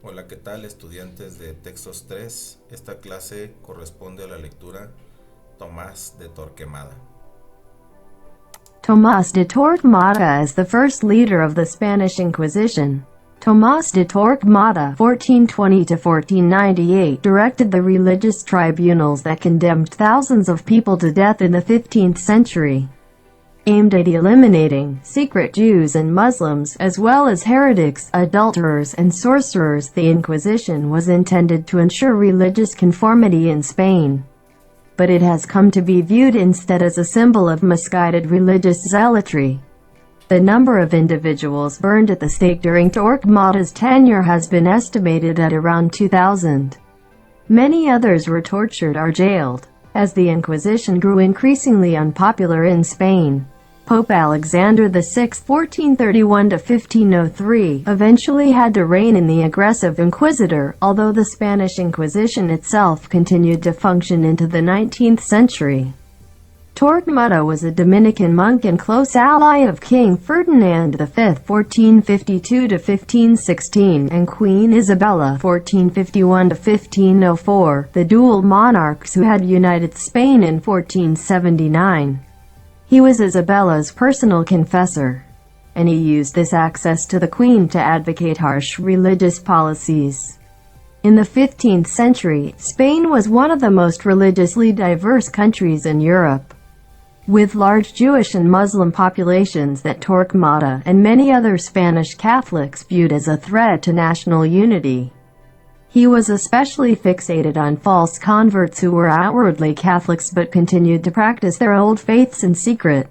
Hola, ¿qué tal estudiantes de Textos 3? Esta clase corresponde a la lectura Tomás de Torquemada. Tomás de Torquemada is the first leader of the Spanish Inquisition. Tomás de Torquemada (1420–1498) directed the religious tribunals that condemned thousands of people to death in the 15th century. Aimed at eliminating secret Jews and Muslims, as well as heretics, adulterers, and sorcerers, the Inquisition was intended to ensure religious conformity in Spain. But it has come to be viewed instead as a symbol of misguided religious zealotry. The number of individuals burned at the stake during Torquemada's tenure has been estimated at around 2,000. Many others were tortured or jailed. As the Inquisition grew increasingly unpopular in Spain, Pope Alexander VI (1431–1503) eventually had to rein in the aggressive inquisitor, although the Spanish Inquisition itself continued to function into the 19th century. Torquemada was a Dominican monk and close ally of King Ferdinand V (1452–1516) and Queen Isabella (1451–1504), the dual monarchs who had united Spain in 1479. He was Isabella's personal confessor, and he used this access to the Queen to advocate harsh religious policies. In the 15th century, Spain was one of the most religiously diverse countries in Europe, with large Jewish and Muslim populations that Torquemada and many other Spanish Catholics viewed as a threat to national unity. He was especially fixated on false converts who were outwardly Catholics but continued to practice their old faiths in secret.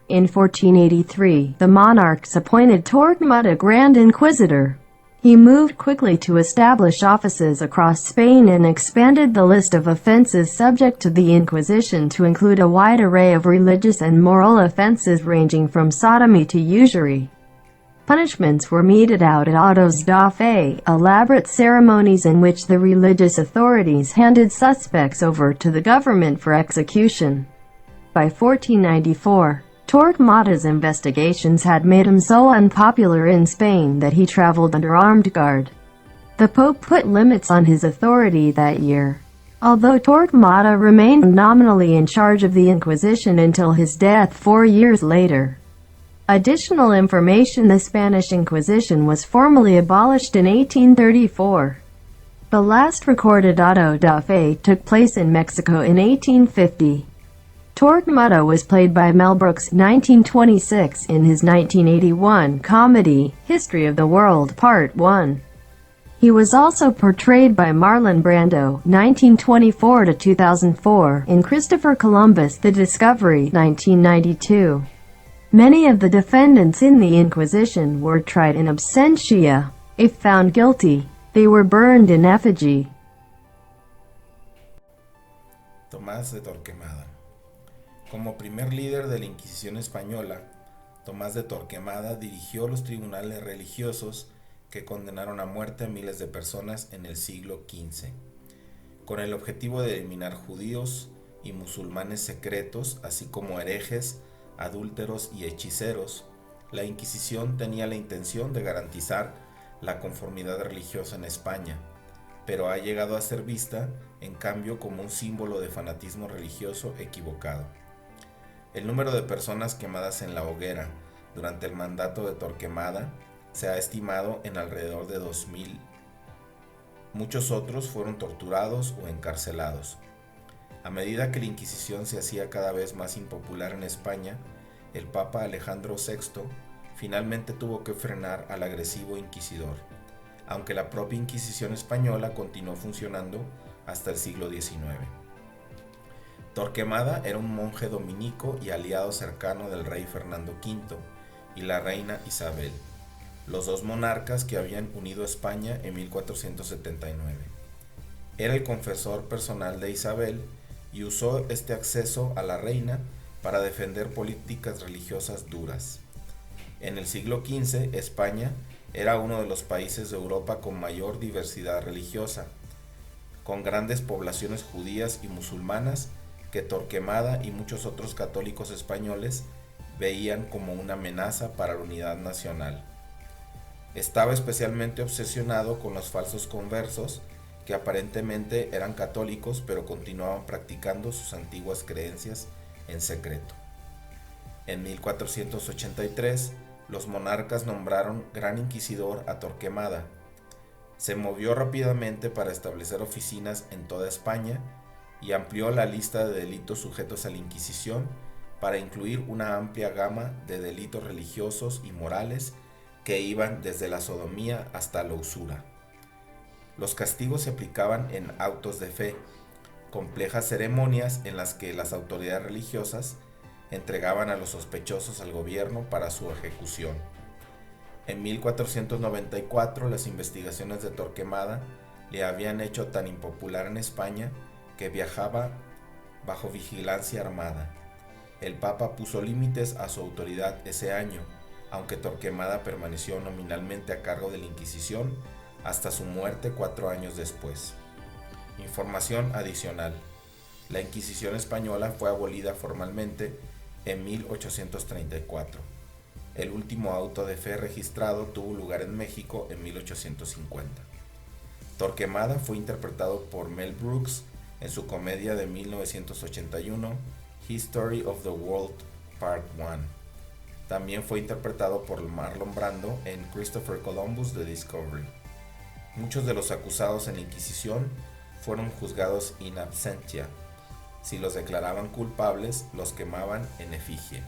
In 1483, the monarchs appointed Torquemada Grand Inquisitor. He moved quickly to establish offices across Spain and expanded the list of offenses subject to the Inquisition to include a wide array of religious and moral offenses ranging from sodomy to usury. Punishments were meted out at autos da fe, elaborate ceremonies in which the religious authorities handed suspects over to the government for execution. By 1494, Torquemada's investigations had made him so unpopular in Spain that he traveled under armed guard. The Pope put limits on his authority that year, although Torquemada remained nominally in charge of the Inquisition until his death 4 years later. Additional information: the Spanish Inquisition was formally abolished in 1834. The last recorded auto da fe took place in Mexico in 1850. Torquemada was played by Mel Brooks (1926) in his 1981 comedy, History of the World Part 1. He was also portrayed by Marlon Brando (1924–2004) in Christopher Columbus: The Discovery (1992). Many of the defendants in the Inquisition were tried in absentia. If found guilty, they were burned in effigy. Tomás de Torquemada. Como primer líder de la Inquisición española, Tomás de Torquemada dirigió los tribunales religiosos que condenaron a muerte a miles de personas en el siglo XV, con el objetivo de eliminar judíos y musulmanes secretos, así como herejes, adúlteros y hechiceros. La Inquisición tenía la intención de garantizar la conformidad religiosa en España, pero ha llegado a ser vista, en cambio, como un símbolo de fanatismo religioso equivocado. El número de personas quemadas en la hoguera durante el mandato de Torquemada se ha estimado en alrededor de 2000. Muchos otros fueron torturados o encarcelados. A medida que la Inquisición se hacía cada vez más impopular en España, el Papa Alejandro VI finalmente tuvo que frenar al agresivo inquisidor, aunque la propia Inquisición española continuó funcionando hasta el siglo XIX. Torquemada era un monje dominico y aliado cercano del rey Fernando V y la reina Isabel, los dos monarcas que habían unido a España en 1479. Era el confesor personal de Isabel y usó este acceso a la reina para defender políticas religiosas duras. En el siglo XV, España era uno de los países de Europa con mayor diversidad religiosa, con grandes poblaciones judías y musulmanas que Torquemada y muchos otros católicos españoles veían como una amenaza para la unidad nacional. Estaba especialmente obsesionado con los falsos conversos, que aparentemente eran católicos pero continuaban practicando sus antiguas creencias en secreto. En 1483, los monarcas nombraron Gran Inquisidor a Torquemada. Se movió rápidamente para establecer oficinas en toda España y amplió la lista de delitos sujetos a la Inquisición para incluir una amplia gama de delitos religiosos y morales que iban desde la sodomía hasta la usura. Los castigos se aplicaban en autos de fe, complejas ceremonias en las que las autoridades religiosas entregaban a los sospechosos al gobierno para su ejecución. En 1494 las investigaciones de Torquemada le habían hecho tan impopular en España que viajaba bajo vigilancia armada. El Papa puso límites a su autoridad ese año, aunque Torquemada permaneció nominalmente a cargo de la Inquisición hasta su muerte 4 años después. Información adicional. La Inquisición española fue abolida formalmente en 1834. El último auto de fe registrado tuvo lugar en México en 1850. Torquemada fue interpretado por Mel Brooks en su comedia de 1981, History of the World Part 1. También fue interpretado por Marlon Brando en Christopher Columbus de Discovery. Muchos de los acusados en la Inquisición fueron juzgados in absentia. Si los declaraban culpables, los quemaban en efigie.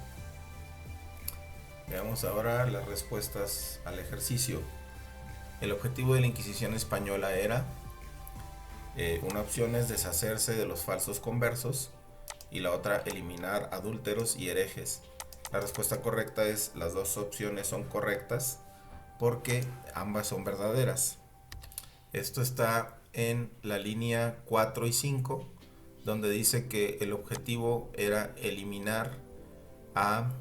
Veamos ahora las respuestas al ejercicio. El objetivo de la Inquisición española era, una opción es deshacerse de los falsos conversos y la otra eliminar adúlteros y herejes. La respuesta correcta es, las dos opciones son correctas porque ambas son verdaderas. Esto está en la línea 4 y 5, donde dice que el objetivo era eliminar a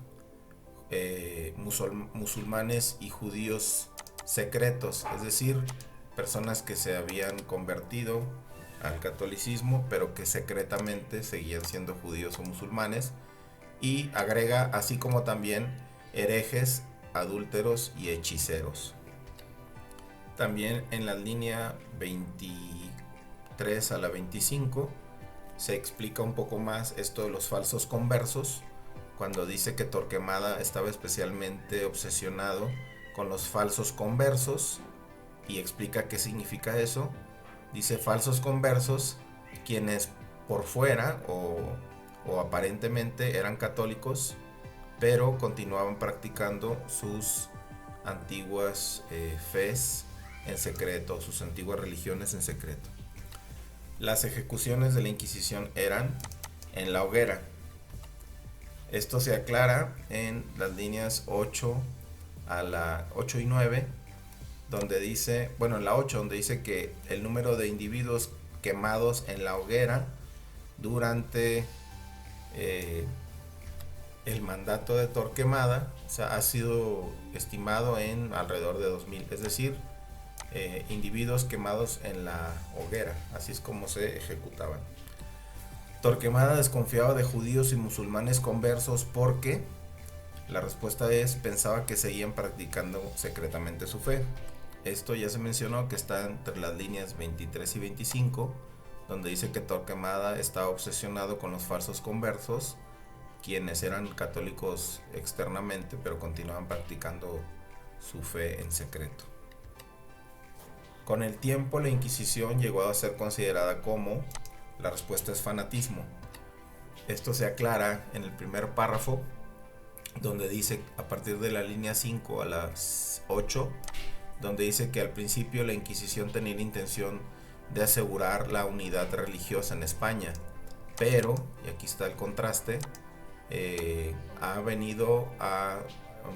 musulmanes y judíos secretos, es decir, personas que se habían convertido al catolicismo pero que secretamente seguían siendo judíos o musulmanes, y agrega así como también herejes, adúlteros y hechiceros. También en la línea 23 a la 25 se explica un poco más esto de los falsos conversos, cuando dice que Torquemada estaba especialmente obsesionado con los falsos conversos, y explica qué significa eso. Dice falsos conversos, quienes por fuera o aparentemente eran católicos, pero continuaban practicando sus antiguas fes en secreto, sus antiguas religiones en secreto. Las ejecuciones de la Inquisición eran en la hoguera. Esto se aclara en las líneas 8 y 9, donde dice, en la 8, donde dice que el número de individuos quemados en la hoguera durante el mandato de Torquemada, ha sido estimado en alrededor de 2000, es decir, individuos quemados en la hoguera. Así es como se ejecutaban. Torquemada desconfiaba de judíos y musulmanes conversos porque, la respuesta es, pensaba que seguían practicando secretamente su fe. Esto ya se mencionó, que está entre las líneas 23 y 25, donde dice que Torquemada estaba obsesionado con los falsos conversos, quienes eran católicos externamente pero continuaban practicando su fe en secreto. Con el tiempo la Inquisición llegó a ser considerada como, la respuesta es fanatismo. Esto se aclara en el primer párrafo, donde dice a partir de la línea 5 a las 8, donde dice que al principio la Inquisición tenía la intención de asegurar la unidad religiosa en España, pero, y aquí está el contraste,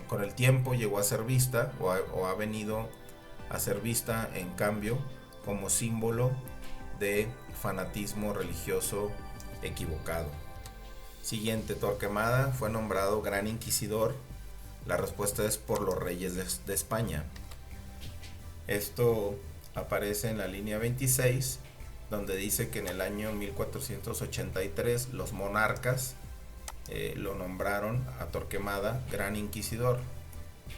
con el tiempo llegó a ser vista o ha venido a ser vista en cambio como símbolo de fanatismo religioso equivocado. Siguiente, Torquemada fue nombrado Gran Inquisidor. La respuesta es por los reyes de España. Esto aparece en la línea 26, donde dice que en el año 1483 los monarcas lo nombraron a Torquemada Gran Inquisidor.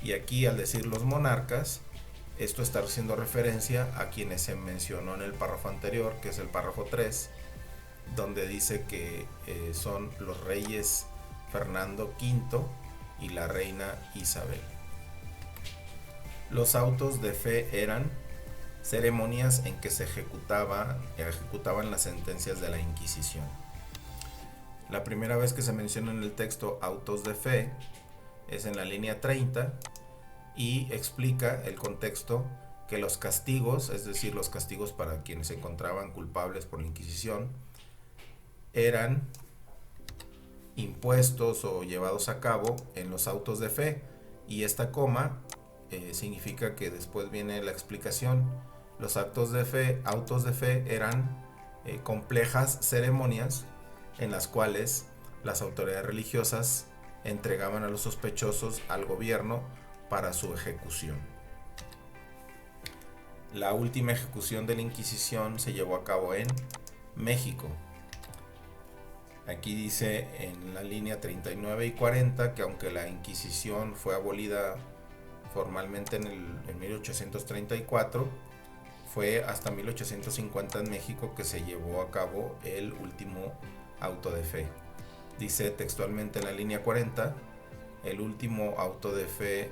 Y aquí, al decir los monarcas, Esto está haciendo referencia a quienes se mencionó en el párrafo anterior, que es el párrafo 3, donde dice que son los reyes Fernando V y la reina Isabel. Los autos de fe eran ceremonias en que se ejecutaban las sentencias de la Inquisición. La primera vez que se menciona en el texto autos de fe es en la línea 30 y explica el contexto que los castigos, es decir, los castigos para quienes se encontraban culpables por la Inquisición, eran impuestos o llevados a cabo en los autos de fe, y esta coma significa que después viene la explicación. Los autos de fe eran complejas ceremonias en las cuales las autoridades religiosas entregaban a los sospechosos al gobierno para su ejecución. La última ejecución de la Inquisición se llevó a cabo en México. Aquí dice en la línea 39 y 40 que aunque la Inquisición fue abolida formalmente en 1834, fue hasta 1850 en México que se llevó a cabo el último auto de fe. Dice textualmente en la línea 40, el último auto de fe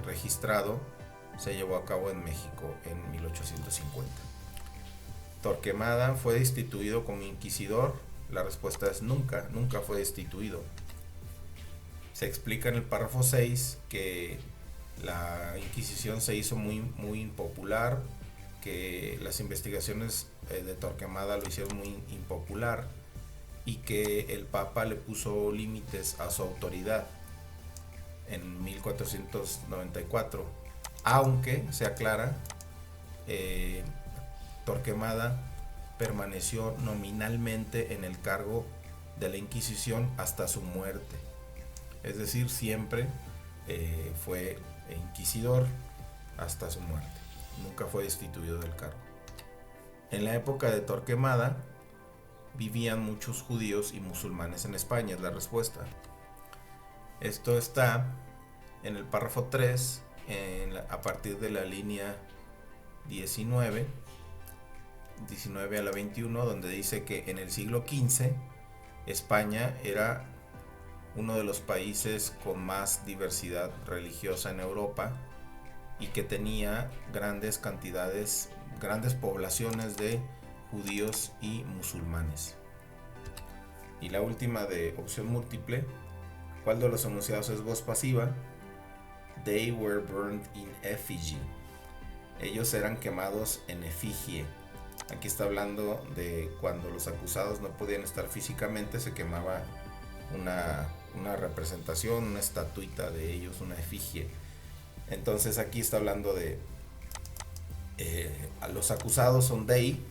registrado se llevó a cabo en México en 1850. Torquemada fue destituido como inquisidor. La respuesta es nunca fue destituido. Se explica en el párrafo 6 que la Inquisición se hizo muy impopular, que las investigaciones de Torquemada lo hicieron muy impopular y que el Papa le puso límites a su autoridad en 1494, aunque se aclara, Torquemada permaneció nominalmente en el cargo de la Inquisición hasta su muerte, es decir, siempre fue inquisidor hasta su muerte, nunca fue destituido del cargo. En la época de Torquemada vivían muchos judíos y musulmanes en España, es la respuesta. Esto está en el párrafo 3, a partir de la línea 19 a la 21, donde dice que en el siglo XV España era uno de los países con más diversidad religiosa en Europa y que tenía grandes poblaciones de judíos y musulmanes. Y la última de opción múltiple, ¿cuál de los enunciados es voz pasiva? They were burned in effigy. Ellos eran quemados en efigie. Aquí está hablando de cuando los acusados no podían estar físicamente, se quemaba una representación, una estatuita de ellos, una efigie. Entonces aquí está hablando de a los acusados son they,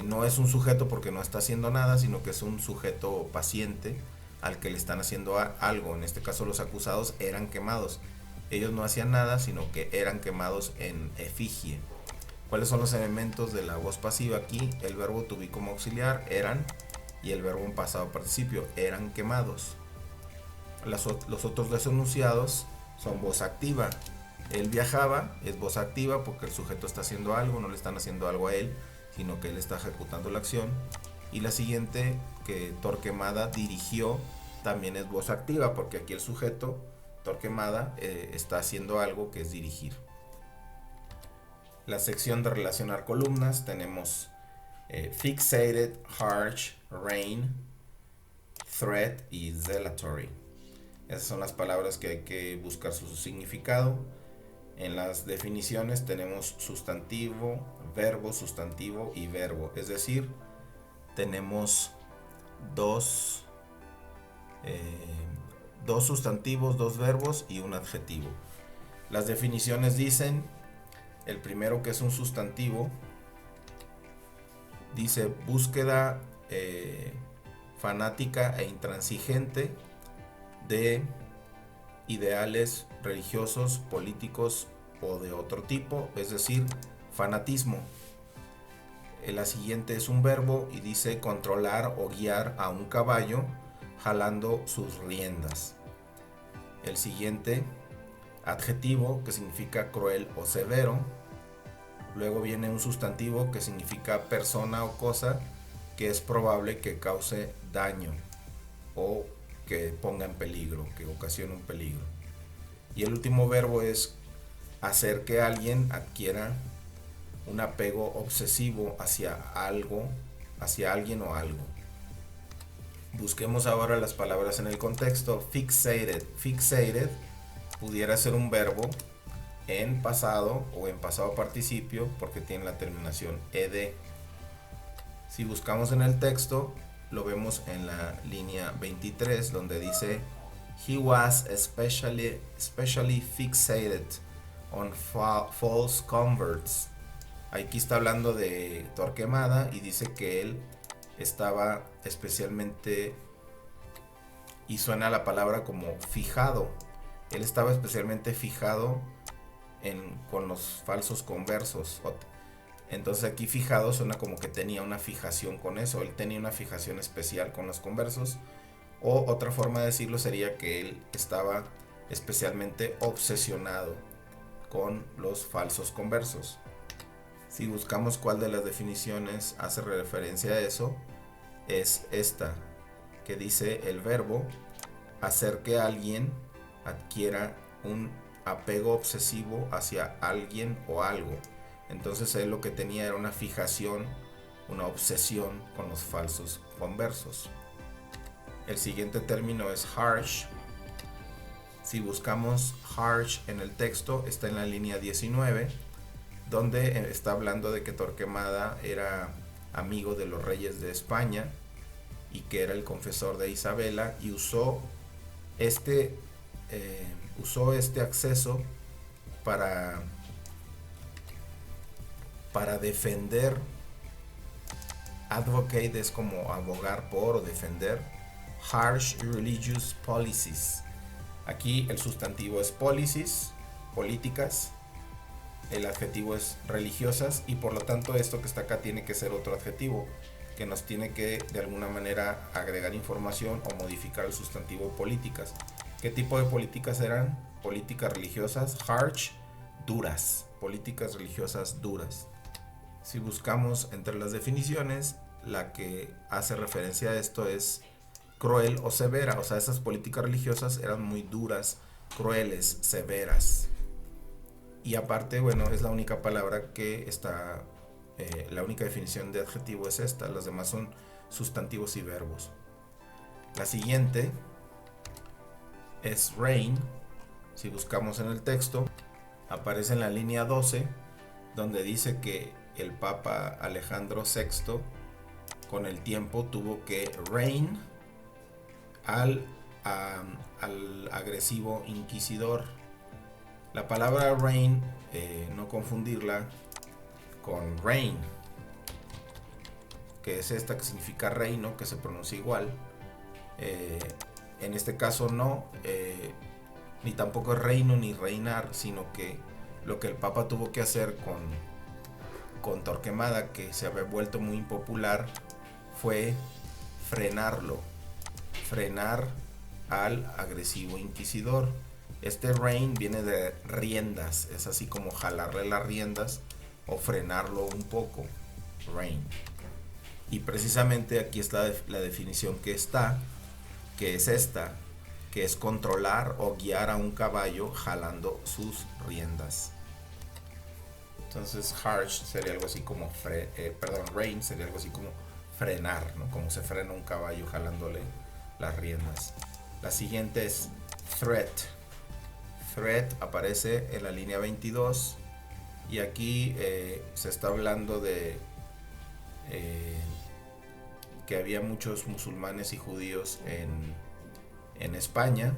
no es un sujeto porque no está haciendo nada, sino que es un sujeto paciente al que le están haciendo algo. En este caso los acusados eran quemados, ellos no hacían nada, sino que eran quemados en efigie. ¿Cuáles son los elementos de la voz pasiva aquí? El verbo to be como auxiliar, eran, y el verbo en pasado participio, eran quemados. Los otros dos enunciados son voz activa. Él viajaba, es voz activa porque el sujeto está haciendo algo, no le están haciendo algo a él, sino que él está ejecutando la acción. Y la siguiente, que Torquemada dirigió, también es voz activa porque aquí el sujeto, Torquemada, está haciendo algo que es dirigir. La sección de relacionar columnas tenemos fixated, harsh, rein, threat y zelatory. Esas son las palabras que hay que buscar su significado. En las definiciones tenemos sustantivo, sustantivo y verbo. Es decir, tenemos dos sustantivos, dos verbos y un adjetivo. Las definiciones dicen, el primero, que es un sustantivo, dice búsqueda fanática e intransigente de ideales religiosos, políticos o de otro tipo, es decir, fanatismo. La siguiente es un verbo y dice controlar o guiar a un caballo jalando sus riendas. El siguiente adjetivo, que significa cruel o severo. Luego viene un sustantivo que significa persona o cosa que es probable que cause daño o que ponga en peligro, que ocasione un peligro. Y el último verbo es hacer que alguien adquiera un apego obsesivo hacia algo, hacia alguien o algo. Busquemos ahora las palabras en el contexto. Fixated. Fixated pudiera ser un verbo en pasado o en pasado participio porque tiene la terminación ed. Si buscamos en el texto, lo vemos en la línea 23 donde dice he was especially fixated on false converts. Aquí está hablando de Torquemada y dice que él estaba especialmente, y suena la palabra como fijado, él estaba especialmente fijado con los falsos conversos. Entonces aquí fijado suena como que tenía una fijación con eso, él tenía una fijación especial con los conversos, o otra forma de decirlo sería que él estaba especialmente obsesionado con los falsos conversos. Si buscamos cuál de las definiciones hace referencia a eso, es esta, que dice el verbo hacer que alguien adquiera un apego obsesivo hacia alguien o algo. Entonces él lo que tenía era una fijación, una obsesión con los falsos conversos. El siguiente término es harsh. Si buscamos harsh en el texto, está en la línea 19, donde está hablando de que Torquemada era amigo de los reyes de España y que era el confesor de Isabela, y usó este acceso para defender. Advocate es como abogar por o defender. Harsh religious policies. Aquí el sustantivo es policies, políticas. El adjetivo es religiosas, y por lo tanto esto que está acá tiene que ser otro adjetivo que nos tiene que de alguna manera agregar información o modificar el sustantivo políticas. ¿Qué tipo de políticas eran? Políticas religiosas, harsh, duras. Políticas religiosas duras. Si buscamos entre las definiciones, la que hace referencia a esto es cruel o severa. O sea, esas políticas religiosas eran muy duras, crueles, severas. Y aparte, bueno, es la única palabra que está, la única definición de adjetivo es esta. Las demás son sustantivos y verbos. La siguiente es reign. Si buscamos en el texto, aparece en la línea 12, donde dice que el Papa Alejandro VI con el tiempo tuvo que reign al agresivo inquisidor. La palabra reign, no confundirla con reign, que es esta que significa reino, que se pronuncia igual. En este caso no, ni tampoco es reino ni reinar, sino que lo que el Papa tuvo que hacer con Torquemada, que se había vuelto muy impopular, fue frenarlo, frenar al agresivo inquisidor. Este rein viene de riendas, es así como jalarle las riendas o frenarlo un poco, rein. Y precisamente aquí está la definición que es esta, que es controlar o guiar a un caballo jalando sus riendas. Entonces harsh sería algo así como rein sería algo así como frenar, ¿no? Como se frena un caballo jalándole las riendas. La siguiente es threat. Threat aparece en la línea 22, y aquí se está hablando de que había muchos musulmanes y judíos en España,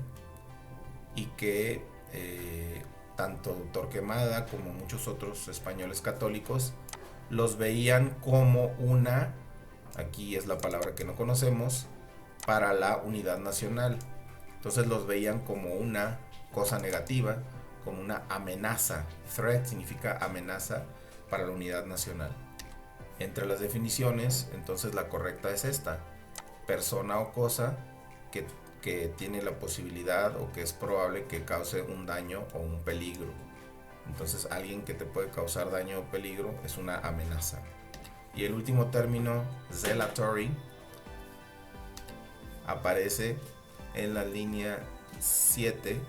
y que tanto Torquemada como muchos otros españoles católicos los veían como aquí es la palabra que no conocemos, para la unidad nacional. Entonces los veían como una cosa negativa, como una amenaza. Threat significa amenaza para la unidad nacional. Entre las definiciones, entonces la correcta es esta: persona o cosa que que tiene la posibilidad o que es probable que cause un daño o un peligro. Entonces alguien que te puede causar daño o peligro es una amenaza. Y el último término, zelatory, aparece en la línea 7,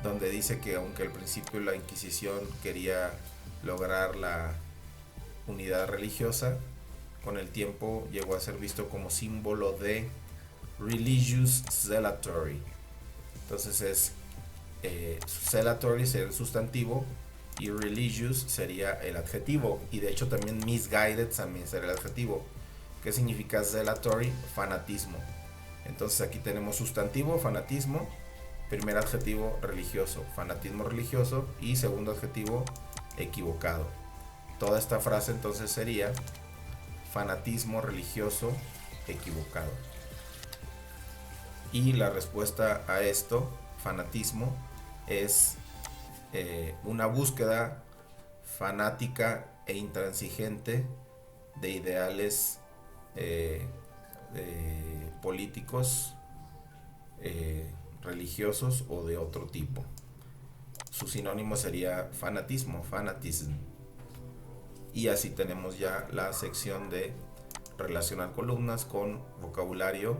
donde dice que aunque al principio la Inquisición quería lograr la unidad religiosa, con el tiempo llegó a ser visto como símbolo de religious zealotry. Entonces es zealotry sería el sustantivo y religious sería el adjetivo, y de hecho también misguided también sería el adjetivo. ¿Qué significa zealotry? Fanatismo. Entonces aquí tenemos sustantivo, fanatismo, primer adjetivo, religioso, fanatismo religioso, y segundo adjetivo, equivocado. Toda esta frase entonces sería fanatismo religioso equivocado. Y la respuesta a esto, fanatismo, es una búsqueda fanática e intransigente de ideales políticos, religiosos o de otro tipo. Su sinónimo sería fanatismo, fanatism. Y así tenemos ya la sección de relacionar columnas con vocabulario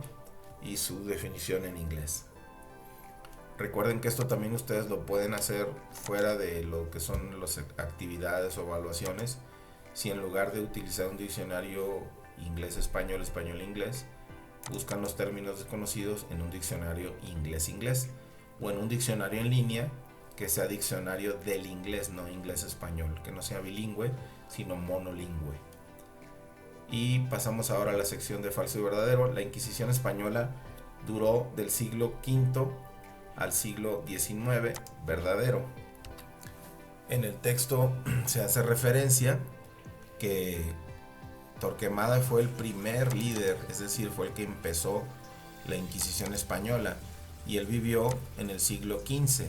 y su definición en inglés. Recuerden que esto también ustedes lo pueden hacer fuera de lo que son las actividades o evaluaciones. Si en lugar de utilizar un diccionario inglés-español, español-inglés, buscan los términos desconocidos en un diccionario inglés-inglés o en un diccionario en línea que sea diccionario del inglés, no inglés-español, que no sea bilingüe, sino monolingüe. Y pasamos ahora a la sección de falso y verdadero. La Inquisición española duró del siglo V al siglo XIX, verdadero. En el texto se hace referencia que Torquemada fue el primer líder, es decir, fue el que empezó la Inquisición española, y él vivió en el siglo XV,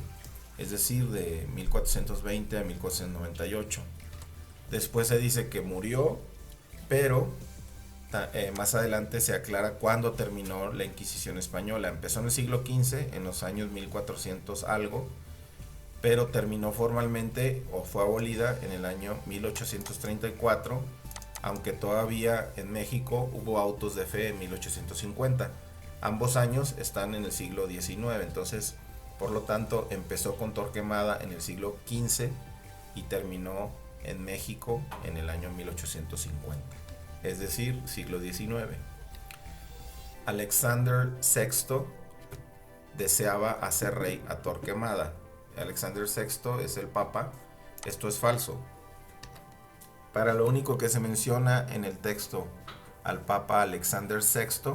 es decir, de 1420 a 1498. Después se dice que murió, pero más adelante se aclara cuándo terminó la Inquisición española. Empezó en el siglo XV, en los años 1400 algo, pero terminó formalmente o fue abolida en el año 1834, aunque todavía en México hubo autos de fe en 1850. Ambos años están en el siglo XIX, entonces, por lo tanto, empezó con Torquemada en el siglo XV y terminó en México en el año 1850, es decir, siglo XIX. Alexander VI deseaba hacer rey a Torquemada. Alexander VI es el Papa. Esto es falso. Para lo único que se menciona en el texto al Papa Alexander VI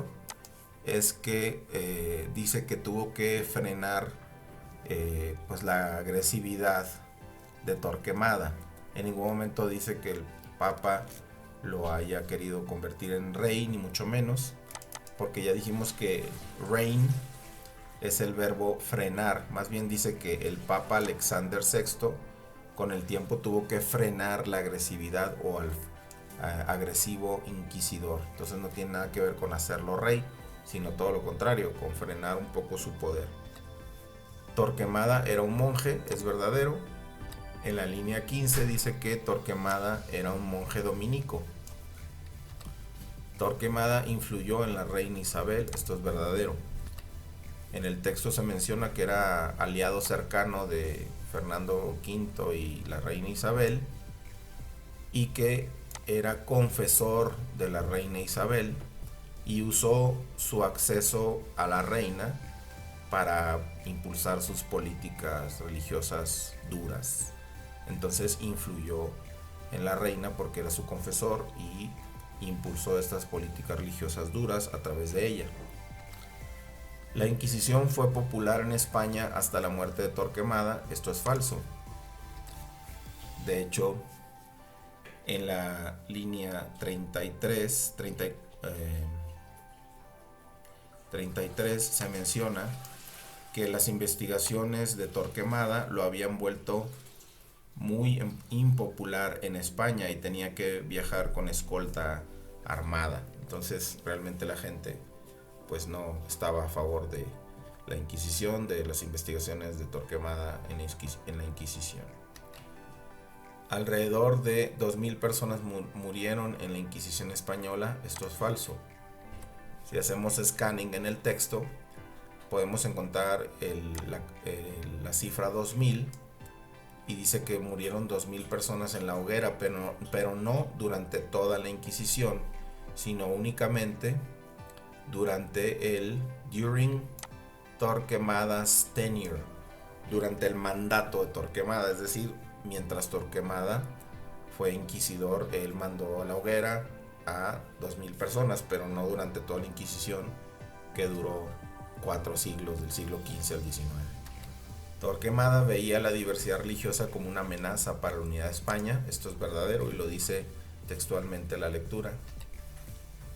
es que dice que tuvo que frenar pues la agresividad de Torquemada. En ningún momento dice que el Papa lo haya querido convertir en rey, ni mucho menos, porque ya dijimos que reign es el verbo frenar. Más bien dice que el Papa Alexander VI con el tiempo tuvo que frenar la agresividad o al agresivo inquisidor. Entonces no tiene nada que ver con hacerlo rey, sino todo lo contrario, con frenar un poco su poder. Torquemada era un monje, es verdadero. En la línea 15 dice que Torquemada era un monje dominico. Torquemada influyó en la reina Isabel, esto es verdadero. En el texto se menciona que era aliado cercano de Fernando V y la reina Isabel, y que era confesor de la reina Isabel y usó su acceso a la reina para impulsar sus políticas religiosas duras. Entonces influyó en la reina porque era su confesor y impulsó estas políticas religiosas duras a través de ella. La Inquisición fue popular en España hasta la muerte de Torquemada. Esto es falso. De hecho, en la línea 33 se menciona que las investigaciones de Torquemada lo habían vuelto muy impopular en España y tenía que viajar con escolta armada. Entonces realmente la gente pues no estaba a favor la Inquisición, de las investigaciones de Torquemada en la Inquisición. Alrededor de 2000 personas murieron en la Inquisición española. Esto es falso. Si hacemos scanning en el texto, podemos encontrar la cifra 2000 y dice que murieron 2000 personas en la hoguera, pero no durante toda la Inquisición, sino únicamente durante during Torquemada's tenure, durante el mandato de Torquemada, es decir, mientras Torquemada fue inquisidor, él mandó a la hoguera a 2000 personas, pero no durante toda la Inquisición, que duró 4 siglos, del siglo XV al XIX. Torquemada veía la diversidad religiosa como una amenaza para la unidad de España. Esto es verdadero y lo dice textualmente la lectura.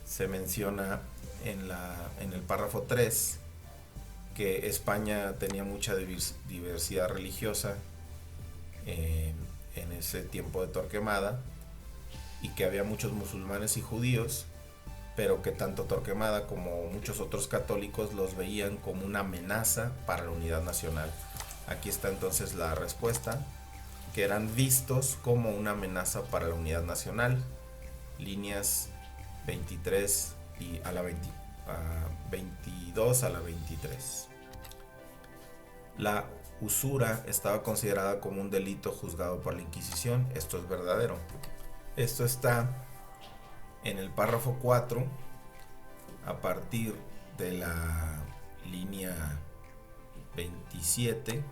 Se menciona en el párrafo 3 que España tenía mucha diversidad religiosa en ese tiempo de Torquemada, y que había muchos musulmanes y judíos, pero que tanto Torquemada como muchos otros católicos los veían como una amenaza para la unidad nacional. Aquí está entonces la respuesta, que eran vistos como una amenaza para la unidad nacional. Líneas 23 y a la 22 a la 23. La usura estaba considerada como un delito juzgado por la Inquisición. Esto es verdadero. Esto está en el párrafo 4, a partir de la línea 27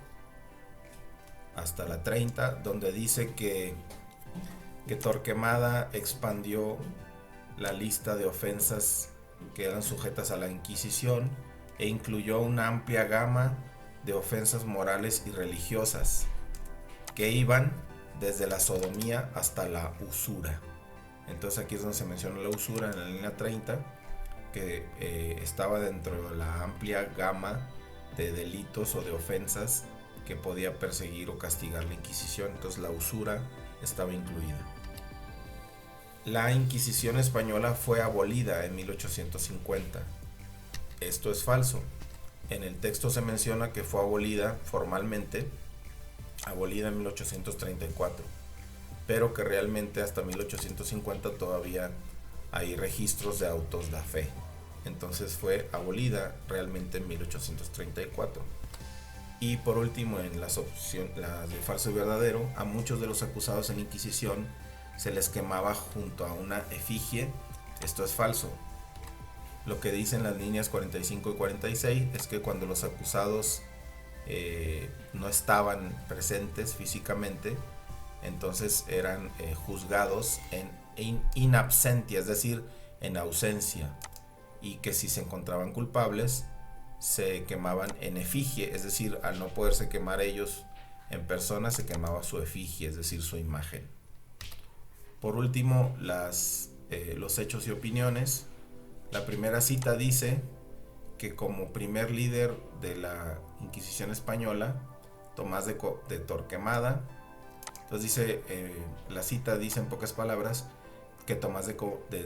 hasta la 30, donde dice que Torquemada expandió la lista de ofensas que eran sujetas a la Inquisición e incluyó una amplia gama de ofensas morales y religiosas que iban desde la sodomía hasta la usura. Entonces aquí es donde se menciona la usura en la línea 30, que estaba dentro de la amplia gama de delitos o de ofensas que podía perseguir o castigar la Inquisición. Entonces la usura estaba incluida. La Inquisición española fue abolida en 1850. Esto es falso. En el texto se menciona que fue abolida formalmente, abolida en 1834, pero que realmente hasta 1850 todavía hay registros de autos de fe. Entonces fue abolida realmente en 1834. Y por último, en las de falso y verdadero, a muchos de los acusados en la Inquisición se les quemaba junto a una efigie. Esto es falso. Lo que dicen las líneas 45 y 46 es que cuando los acusados no estaban presentes físicamente, entonces eran juzgados in absentia, es decir, en ausencia, y que si se encontraban culpables se quemaban en efigie, es decir, al no poderse quemar ellos en persona, se quemaba su efigie, es decir, su imagen. Por último, los hechos y opiniones. La primera cita dice que como primer líder de la Inquisición española, Tomás de Torquemada, entonces dice, la cita dice en pocas palabras que Tomás de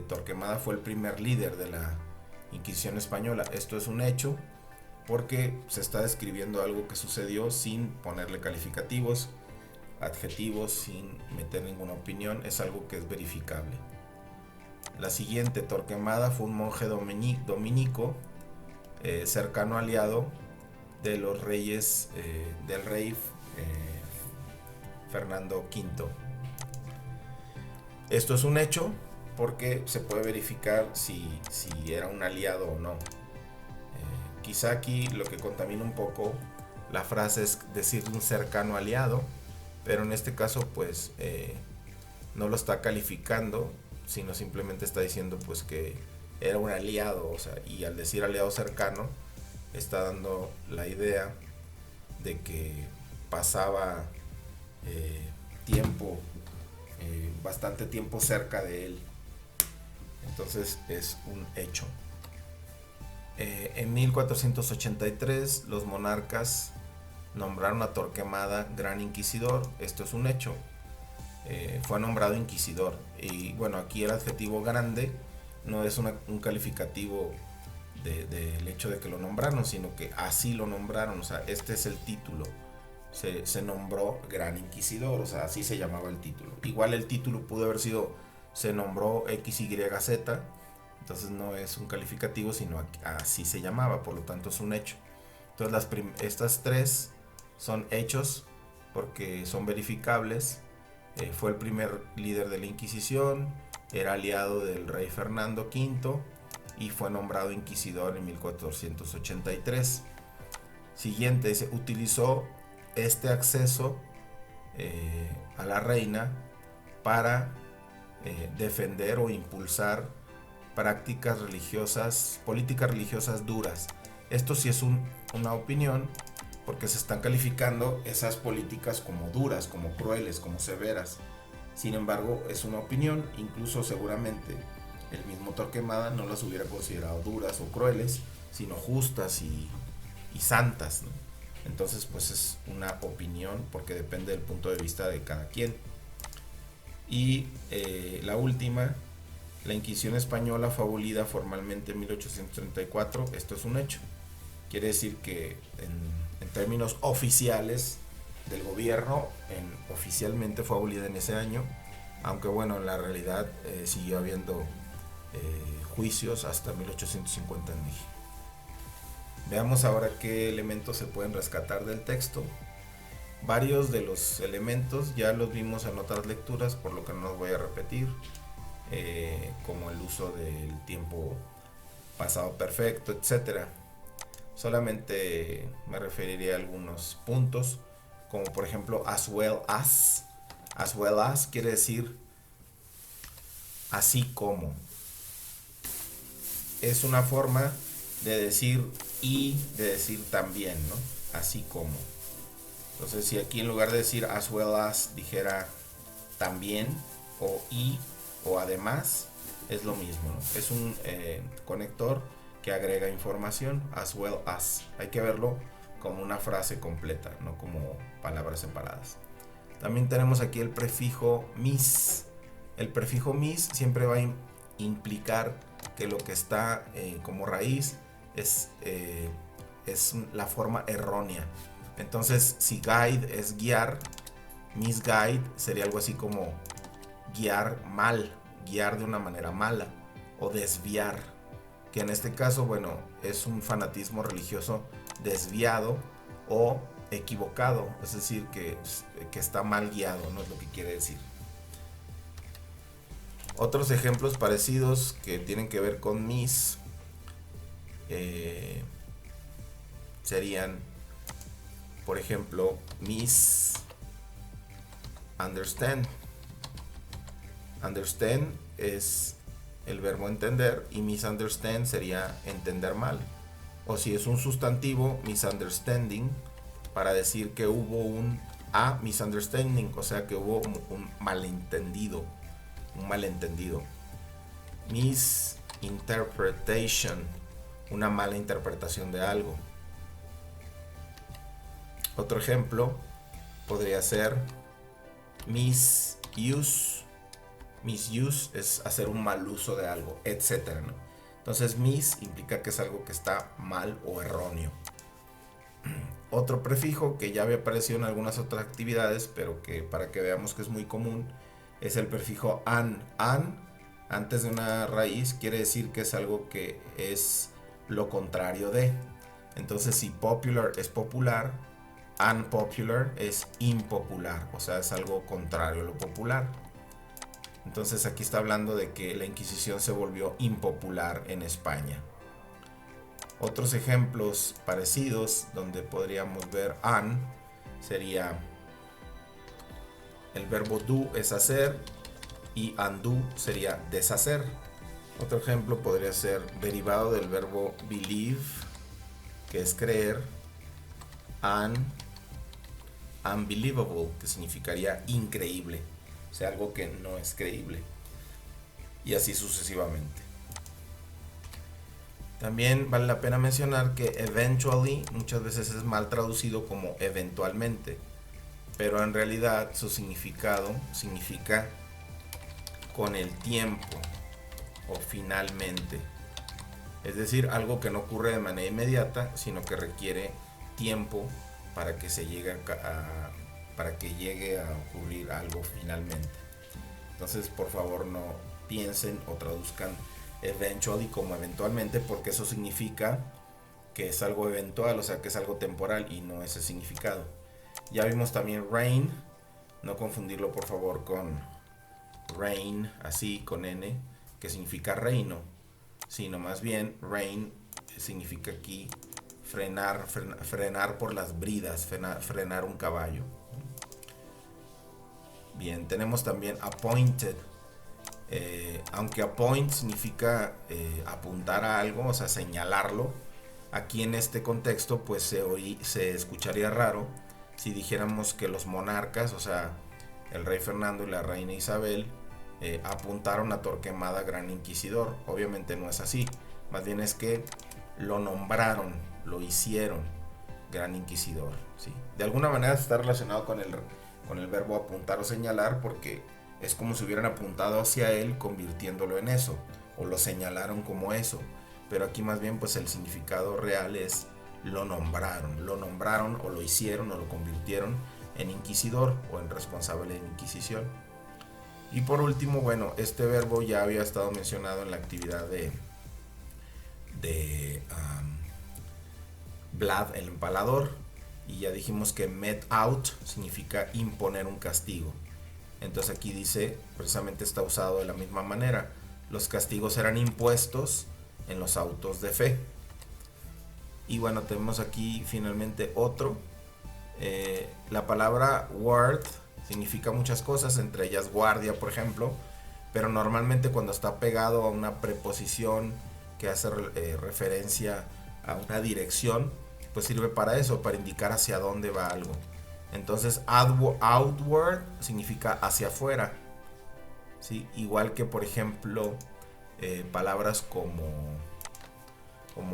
Torquemada fue el primer líder de la Inquisición española. Esto es un hecho porque se está describiendo algo que sucedió sin ponerle calificativos, adjetivos, sin meter ninguna opinión. Es algo que es verificable. La siguiente, Torquemada fue un monje dominico, cercano aliado de los reyes, del rey Fernando V. Esto es un hecho porque se puede verificar si era un aliado o no. Quizá aquí lo que contamina un poco la frase es decir un cercano aliado, pero en este caso pues no lo está calificando, sino simplemente está diciendo pues que era un aliado, o sea, y al decir aliado cercano está dando la idea de que pasaba bastante tiempo cerca de él. Entonces es un hecho. En 1483 los monarcas nombraron a Torquemada Gran Inquisidor. Esto es un hecho. Fue nombrado inquisidor, y bueno, aquí el adjetivo grande no es un calificativo del hecho de que lo nombraron, sino que así lo nombraron. O sea, este es el título. Se nombró Gran Inquisidor, o sea, así se llamaba el título. Igual el título pudo haber sido, se nombró XYZ, entonces no es un calificativo, sino así se llamaba, por lo tanto es un hecho. Entonces estas tres son hechos porque son verificables. Fue el primer líder de la Inquisición, era aliado del rey Fernando V y fue nombrado inquisidor en 1483. Siguiente, se utilizó este acceso a la reina para defender o impulsar prácticas religiosas, políticas religiosas duras. Esto sí es una opinión, porque se están calificando esas políticas como duras, como crueles, como severas. Sin embargo, es una opinión, incluso seguramente el mismo Torquemada no las hubiera considerado duras o crueles, sino justas y santas, ¿no? Entonces, pues es una opinión porque depende del punto de vista de cada quien. Y la última, la Inquisición española fue abolida formalmente en 1834. Esto es un hecho. Quiere decir que en términos oficiales del gobierno, oficialmente fue abolida en ese año, aunque bueno, en la realidad siguió habiendo juicios hasta 1850 en México. Veamos ahora qué elementos se pueden rescatar del texto. Varios de los elementos ya los vimos en otras lecturas, por lo que no los voy a repetir, como el uso del tiempo pasado perfecto, etc. Solamente me referiré a algunos puntos, como por ejemplo as well as. As well as quiere decir así como. Es una forma de decir y de decir también, ¿no? Así como. Entonces, si aquí en lugar de decir as well as dijera también o y o además, es lo mismo, ¿no? Es un conector que agrega información, as well as. Hay que verlo como una frase completa, no como palabras separadas. También tenemos aquí el prefijo mis. El prefijo mis siempre va a implicar que lo que está como raíz es la forma errónea. Entonces, si guide es guiar, misguide sería algo así como guiar mal, guiar de una manera mala o desviar, que en este caso, bueno, es un fanatismo religioso desviado o equivocado, es decir, que está mal guiado, no es lo que quiere decir. Otros ejemplos parecidos que tienen que ver con mis serían, por ejemplo, misunderstand. Understand es el verbo entender y misunderstand sería entender mal. O si es un sustantivo, misunderstanding, para decir que hubo un misunderstanding, o sea que hubo un malentendido. Misinterpretation, una mala interpretación de algo. Otro ejemplo podría ser misuse. Misuse es hacer un mal uso de algo, etcétera, ¿no? Entonces, mis implica que es algo que está mal o erróneo. Otro prefijo que ya había aparecido en algunas otras actividades, pero que para que veamos que es muy común, es el prefijo an. An, antes de una raíz, quiere decir que es algo que es lo contrario de. Entonces, si popular es popular, unpopular es impopular, o sea, es algo contrario a lo popular. Entonces aquí está hablando de que la Inquisición se volvió impopular en España. Otros ejemplos parecidos donde podríamos ver an sería el verbo do es hacer y undo sería deshacer. Otro ejemplo podría ser derivado del verbo believe, que es creer, unbelievable, que significaría increíble, o sea, algo que no es creíble, y así sucesivamente. También vale la pena mencionar que eventually muchas veces es mal traducido como eventualmente, pero en realidad su significado significa con el tiempo o finalmente. Es decir, algo que no ocurre de manera inmediata, sino que requiere tiempo para que para que llegue a ocurrir algo finalmente. Entonces, por favor, no piensen o traduzcan eventually como eventualmente, porque eso significa que es algo eventual, o sea que es algo temporal y no es el significado. Ya vimos también reign, no confundirlo por favor con reign, así con n, que significa reino, sino más bien reign significa aquí frenar por las bridas, frenar un caballo. Bien, tenemos también appointed. Aunque appoint significa apuntar a algo, o sea, señalarlo, aquí en este contexto pues se escucharía raro si dijéramos que los monarcas, o sea, el rey Fernando y la reina Isabel, apuntaron a Torquemada Gran Inquisidor. Obviamente no es así, más bien es que lo nombraron, lo hicieron Gran Inquisidor, ¿sí? De alguna manera está relacionado con el verbo apuntar o señalar, porque es como si hubieran apuntado hacia él convirtiéndolo en eso, o lo señalaron como eso, pero aquí más bien pues el significado real es lo nombraron o lo hicieron o lo convirtieron en inquisidor o en responsable de Inquisición. Y por último, bueno, este verbo ya había estado mencionado en la actividad de Vlad el Empalador, y ya dijimos que met out significa imponer un castigo. Entonces aquí dice, precisamente está usado de la misma manera. Los castigos eran impuestos en los autos de fe. Y bueno, tenemos aquí finalmente otro. La palabra ward significa muchas cosas, entre ellas guardia, por ejemplo. Pero normalmente cuando está pegado a una preposición que hace referencia a una dirección, pues sirve para eso, para indicar hacia dónde va algo. Entonces outward significa hacia afuera, ¿sí? Igual que por ejemplo palabras como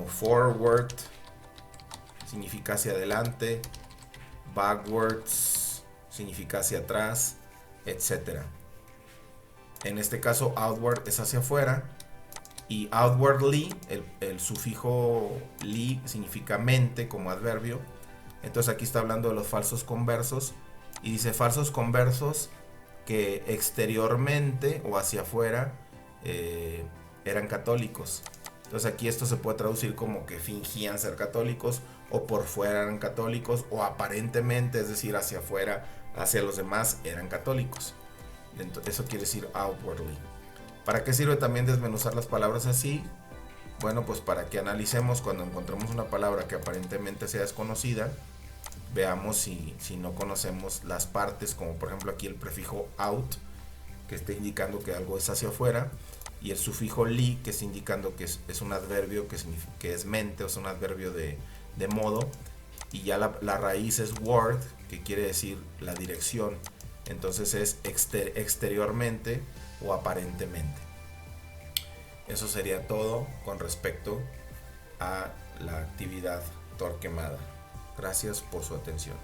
forward significa hacia adelante, backwards significa hacia atrás, etc. En este caso outward es hacia afuera, y outwardly, el sufijo ly significa mente como adverbio. Entonces aquí está hablando de los falsos conversos, y dice falsos conversos que exteriormente o hacia afuera eran católicos. Entonces aquí esto se puede traducir como que fingían ser católicos, o por fuera eran católicos, o aparentemente, es decir, hacia afuera, hacia los demás, eran católicos. Entonces, eso quiere decir outwardly. ¿Para qué sirve también desmenuzar las palabras así? Bueno, pues para que analicemos cuando encontremos una palabra que aparentemente sea desconocida, veamos si no conocemos las partes, como por ejemplo aquí el prefijo out, que está indicando que algo es hacia afuera, y el sufijo ly, que está indicando que es un adverbio que es mente, o es un adverbio de modo, y ya la raíz es word, que quiere decir la dirección. Entonces es exteriormente o aparentemente. Eso sería todo con respecto a la actividad Torquemada. Gracias por su atención.